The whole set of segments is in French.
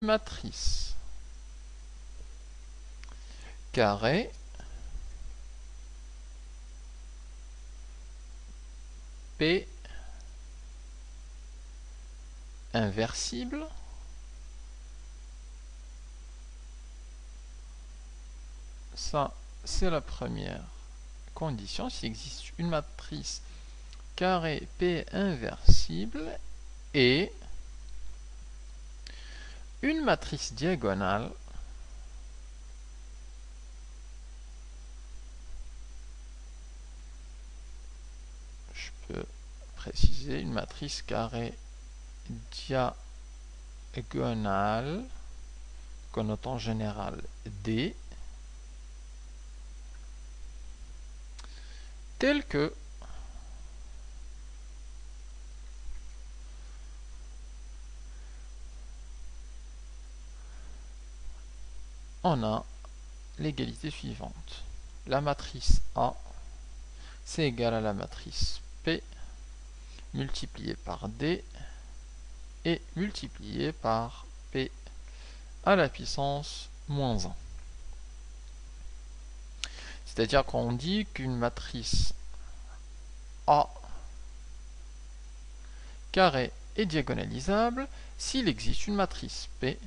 matrice carré P inversible ça c'est la première condition. S'il existe une matrice carré P inversible et une matrice diagonale je peux préciser une matrice carré diagonale connotant général D tel que on a l'égalité suivante. La matrice A c'est égal à la matrice P multiplié par D et multiplié par P à la puissance moins 1. C'est-à-dire qu'on dit qu'une matrice A carré est diagonalisable s'il existe une matrice P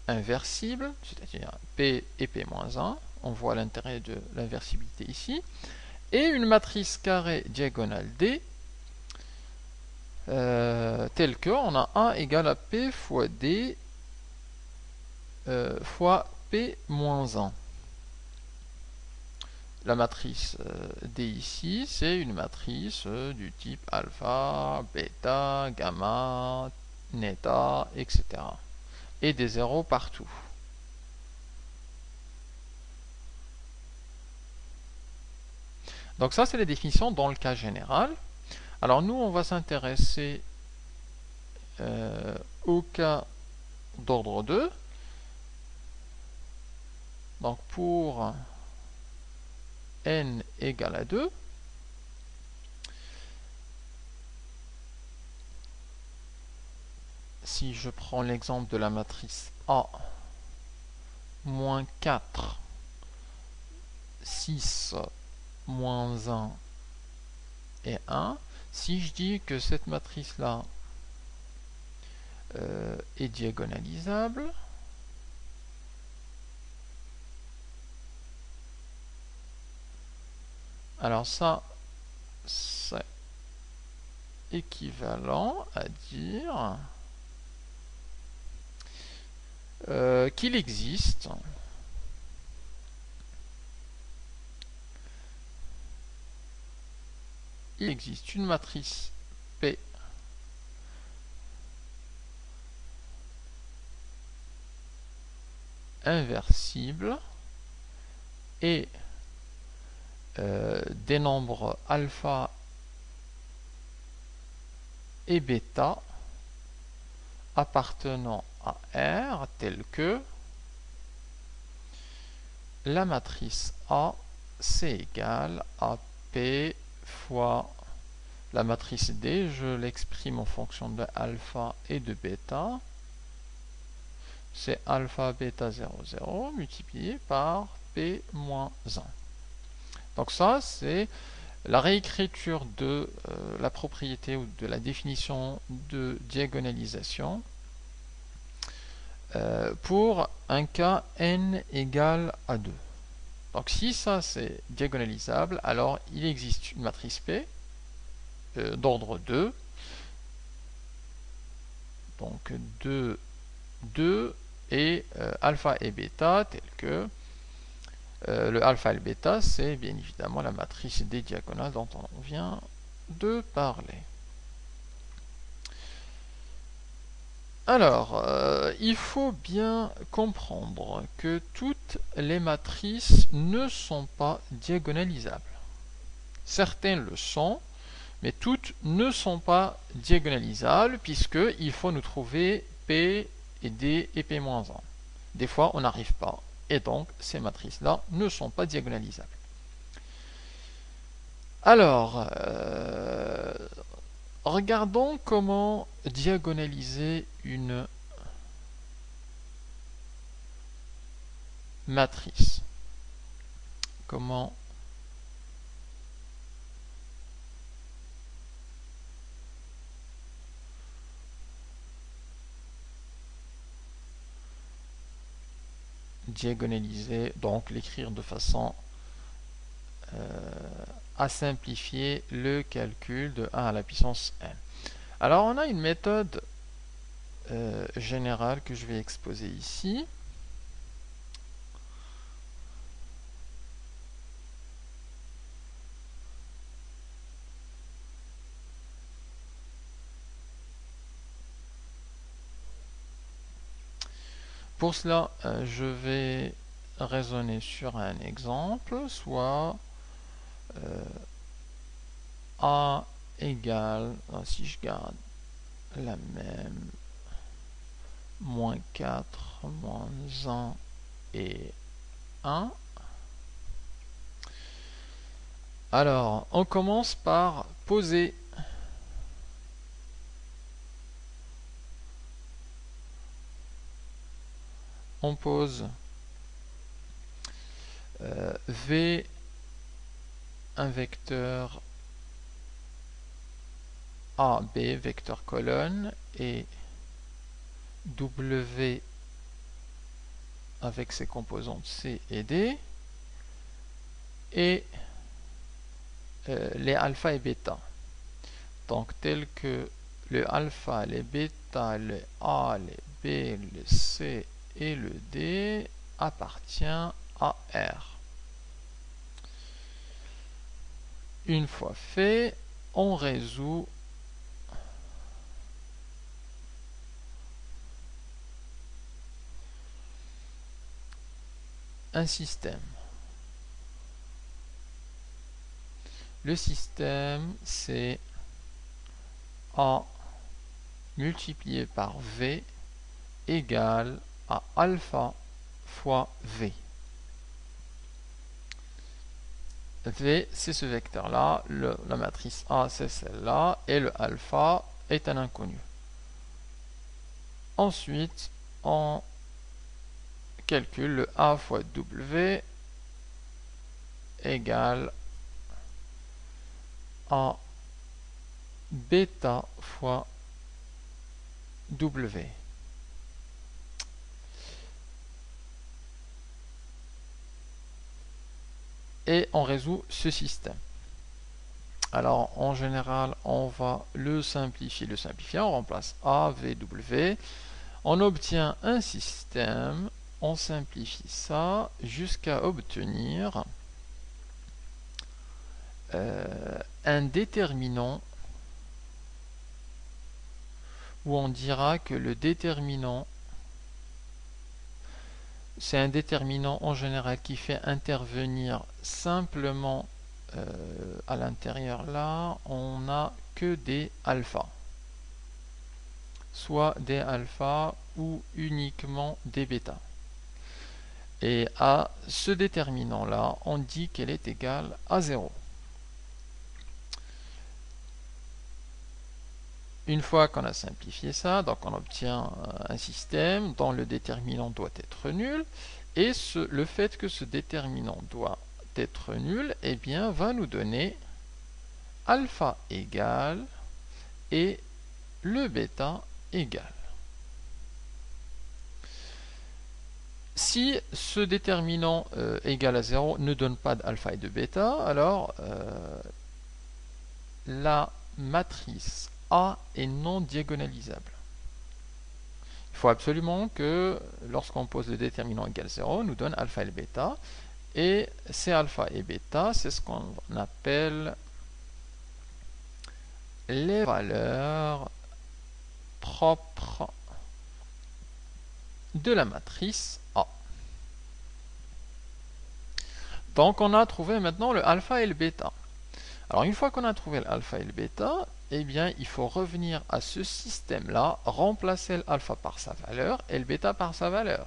inversible, c'est-à-dire P et P-1, on voit l'intérêt de l'inversibilité ici, et une matrice carré diagonale D telle que on a A égale à P fois D fois P-1. La matrice D ici, c'est une matrice du type alpha, bêta, gamma, neta, etc. Et des zéros partout. Donc ça, c'est les définitions dans le cas général. Alors nous, on va s'intéresser au cas d'ordre 2. Donc pour n égale à 2, si je prends l'exemple de la matrice A, moins 4, 6, moins 1 et 1, si je dis que cette matrice-là est diagonalisable, alors ça, c'est équivalent à dire qu'il existe une matrice P inversible et des nombres alpha et bêta appartenant à R tels que la matrice A c'est égal à P fois la matrice D, je l'exprime en fonction de alpha et de bêta, c'est alpha bêta 0 0 multiplié par P-1. Donc ça c'est la réécriture de la propriété ou de la définition de diagonalisation pour un cas n égale à 2. Donc si ça c'est diagonalisable, alors il existe une matrice P d'ordre 2, donc 2, 2 et alpha et bêta tel que le alpha et le bêta, c'est bien évidemment la matrice des diagonales dont on vient de parler. Alors, il faut bien comprendre que toutes les matrices ne sont pas diagonalisables. Certaines le sont, mais toutes ne sont pas diagonalisables puisqu'il faut nous trouver P et D et P-1. Des fois, on n'arrive pas. Et donc, ces matrices-là ne sont pas diagonalisables. Alors, regardons comment diagonaliser une matrice. Comment diagonaliser, donc l'écrire de façon à simplifier le calcul de 1 à la puissance n. Alors on a une méthode générale que je vais exposer ici. Pour cela, je vais raisonner sur un exemple, soit A égale, si je garde la même, moins 4, moins 1 et 1. Alors, on commence par poser on pose V un vecteur A, B, vecteur colonne, et W avec ses composantes C et D, et les alpha et bêta. Donc tel que le alpha, les bêta, le A, les B, le C et le D appartient à R. Une fois fait, on résout un système. Le système, c'est A multiplié par V égale à alpha fois V. V, c'est ce vecteur-là, la matrice A, c'est celle-là, et le alpha est un inconnu. Ensuite, on calcule le A fois W égale à bêta fois W. Et on résout ce système. Alors, en général, on va le simplifier. On remplace A, V, W. On obtient un système. On simplifie ça jusqu'à obtenir un déterminant où on dira que le déterminant, c'est un déterminant en général qui fait intervenir simplement à l'intérieur là, on n'a que des alphas, soit des alphas ou uniquement des bêtas. Et à ce déterminant là, on dit qu'elle est égale à 0. Une fois qu'on a simplifié ça, donc on obtient un système dont le déterminant doit être nul, et le fait que ce déterminant doit être nul, eh bien, va nous donner alpha égale et le bêta égale. Si ce déterminant égal à 0 ne donne pas d'alpha et de bêta, alors la matrice A est non diagonalisable. Il faut absolument que lorsqu'on pose le déterminant égal 0, nous donne alpha et bêta. Et ces alpha et bêta, c'est ce qu'on appelle les valeurs propres de la matrice A. Donc on a trouvé maintenant le alpha et le bêta. Alors une fois qu'on a trouvé l'alpha et le bêta, eh bien il faut revenir à ce système-là, remplacer l'alpha par sa valeur et le bêta par sa valeur.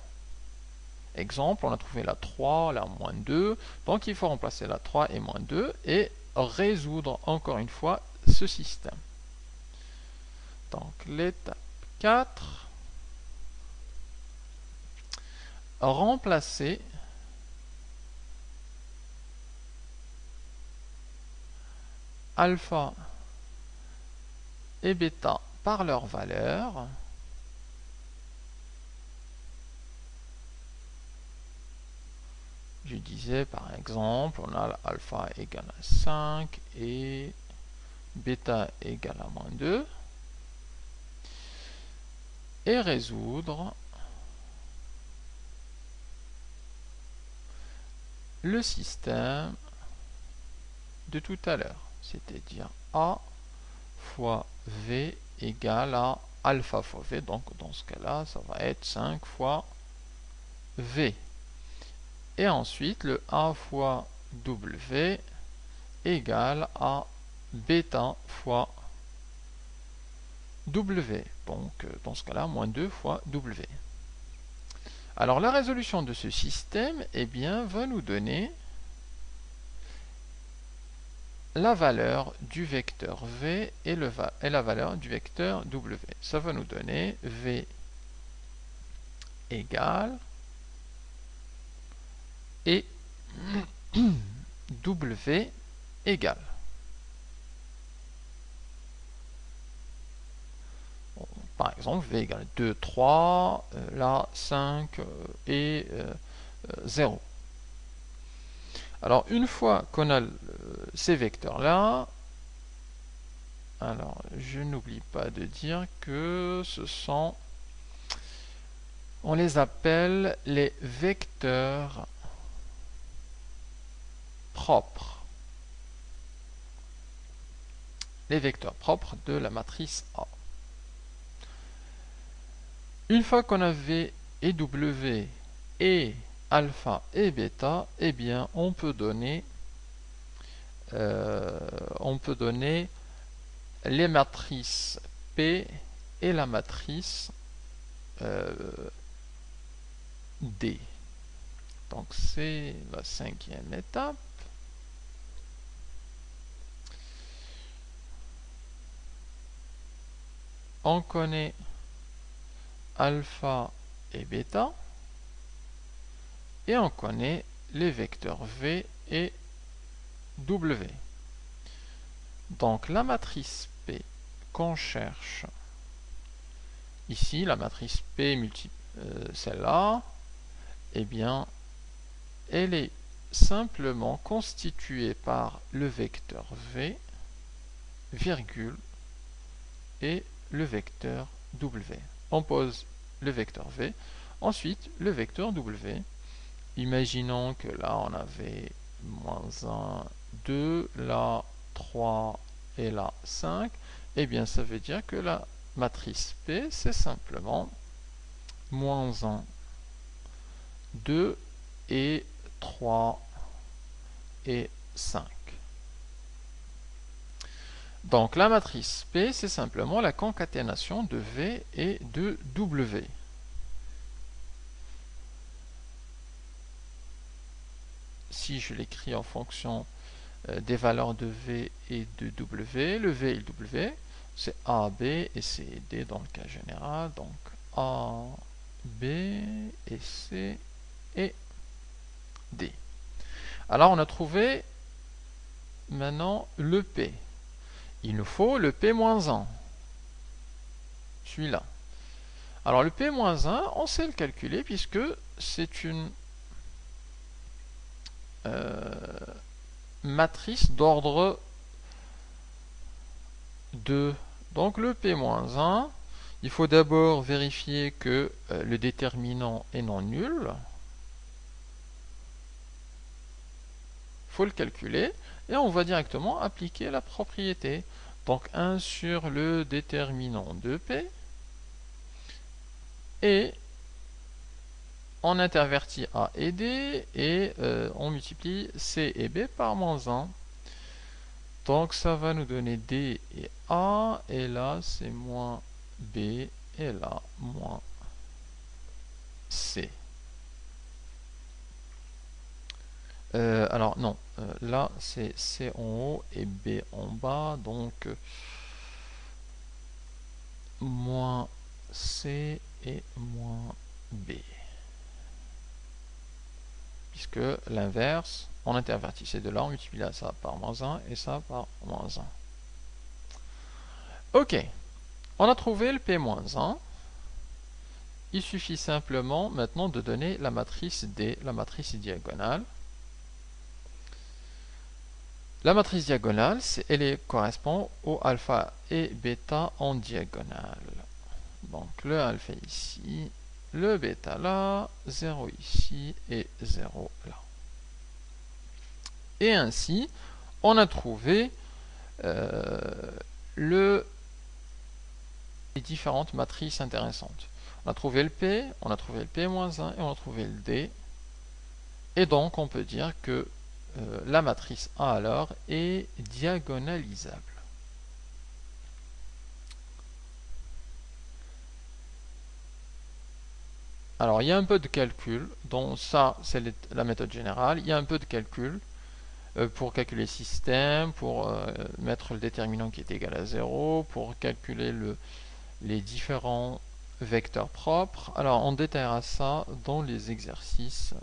Exemple, on a trouvé la 3, la moins 2, donc il faut remplacer la 3 et moins 2 et résoudre encore une fois ce système. Donc l'étape 4, remplacer alpha et bêta par leur valeur. Je disais par exemple, on a alpha égale à 5 et bêta égale à moins 2. Et résoudre le système de tout à l'heure, c'est-à-dire A fois V égale à alpha fois V, donc dans ce cas-là, ça va être 5 fois V. Et ensuite, le A fois W égale à bêta fois W, donc dans ce cas-là, moins 2 fois W. Alors la résolution de ce système, eh bien, va nous donner la valeur du vecteur V et la valeur du vecteur W. Ça va nous donner V égale et W égale. Bon, par exemple, V égale 2, 3, là 5 et 0. Alors, une fois qu'on a ces vecteurs-là, alors je n'oublie pas de dire que ce sont, on les appelle les vecteurs propres. Les vecteurs propres de la matrice A. Une fois qu'on a V et W et alpha et bêta, eh bien on peut donner les matrices P et la matrice D. Donc c'est la 5e étape. On connaît alpha et bêta et on connaît les vecteurs V et W. Donc la matrice P qu'on cherche ici, la matrice P celle-là, eh bien elle est simplement constituée par le vecteur V, virgule, et le vecteur W. On pose le vecteur V, ensuite le vecteur W. Imaginons que là on avait moins 1, 2, là 3 et là 5. Eh bien ça veut dire que la matrice P c'est simplement moins 1, 2 et 3 et 5. Donc la matrice P, c'est simplement la concaténation de V et de W. Si je l'écris en fonction des valeurs de V et de W, le V et le W, c'est A, B et C et D dans le cas général. Donc A, B et C et D. Alors on a trouvé maintenant le P. Il nous faut le P-1, celui-là. Alors le P-1, on sait le calculer puisque c'est une matrice d'ordre 2. Donc le P-1, il faut d'abord vérifier que le déterminant est non nul. Il faut le calculer et on va directement appliquer la propriété. Donc 1 sur le déterminant de P et on intervertit A et D et on multiplie C et B par moins 1. Donc ça va nous donner D et A et là c'est moins B et là moins C. Alors non, là c'est C en haut et B en bas, donc moins C et moins B. Puisque l'inverse on intervertit ces deux-là, on multiplie ça par -1 et ça par -1. Ok, on a trouvé le P-1. Il suffit simplement maintenant de donner la matrice D, la matrice diagonale. La matrice diagonale, elle correspond au alpha et bêta en diagonale. Donc le alpha ici, le bêta là, 0 ici et 0 là. Et ainsi, on a trouvé les différentes matrices intéressantes. On a trouvé le P, on a trouvé le P-1 et on a trouvé le D. Et donc on peut dire que la matrice A alors est diagonalisable. Alors il y a un peu de calcul, donc ça c'est la méthode générale, il y a un peu de calcul pour calculer le système, pour mettre le déterminant qui est égal à 0, pour calculer les différents vecteurs propres. Alors on détaillera ça dans les exercices